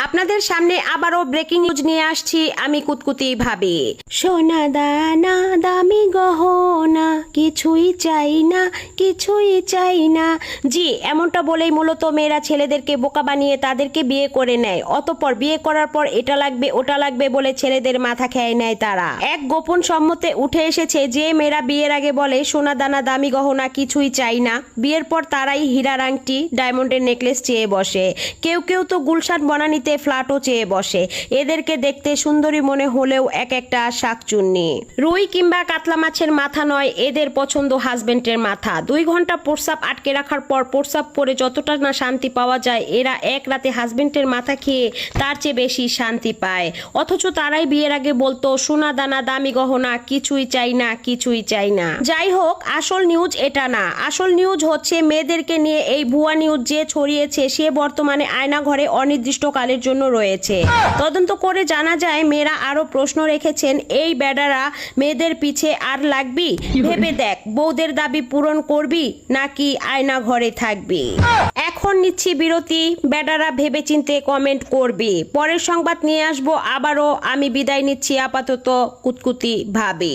আপনাদের সামনে আবারও ব্রেকিং নিউজ নিয়ে আসছি আমি কুতকুতি ভাবি। সোনা দানা দামি গহনা কিছুই চাই না, কিছুই চাই না। জি, এমনটা বলেই মূলত মেয়েরা ছেলেদেরকে বোকা বানিয়ে তাদেরকে বিয়ে করে নেয়। অতঃপর বিয়ে করার পর এটা লাগবে ওটা লাগবে বলে ছেলেদের মাথা খেয়ে নেয় তারা। এক গোপন সম্মতে উঠে এসেছে যে মেয়েরা বিয়ের আগে বলে সোনা দানা দামি গহনা কিছুই চাই না, বিয়ের পর তারাই হীরার আংটি ডায়মন্ডের নেকলেস চেয়ে বসে। কেউ কেউ তো গুলশান বনানীতে ফ্ল্যাটও চেয়ে বসে। এদেরকে দেখতে সুন্দরী মনে হলেও এক একটা শাকচুন্নি। রুই কিংবা কাতলা মাছের মাথা নয় এদের পছন্দ হাজবেন্ডের মাথা। 2 ঘন্টা প্রস্রাব আটকে রাখার পর প্রস্রাব করে যতটা না শান্তি পাওয়া যায়, এরা এক রাতে হাজবেন্ডের মাথা খেয়ে তার চেয়ে বেশি শান্তি পায়। অথচ তারাই বিয়ের আগে বলতো সোনা দানা দামি গহনা কিছুই চাই না, কিছুই চাই না। যাই হোক, আসল নিউজ এটা না। আসল নিউজ হচ্ছে মেয়েদেরকে নিয়ে এই ভুয়া নিউজ যে ছড়িয়েছে সে বর্তমানে আয়না ঘরে অনির্দিষ্টকালের জন্য রয়েছে। তদন্ত করে জানা যায় মেয়েরা আরো প্রশ্ন রেখেছেন, এই বেডারা মেয়েদের পিছে আর লাগবি? ভেবে দেখ, বউদের দাবি পূরণ করবি নাকি আয়না ঘরে থাকবি? এখন নিচ্ছি বিরতি, বেডারা ভেবে চিন্তে কমেন্ট করবি। পরের সংবাদ নিয়ে আসবো আবারও। আমি বিদায় নিচ্ছি আপাতত কুতকুতি ভাবি।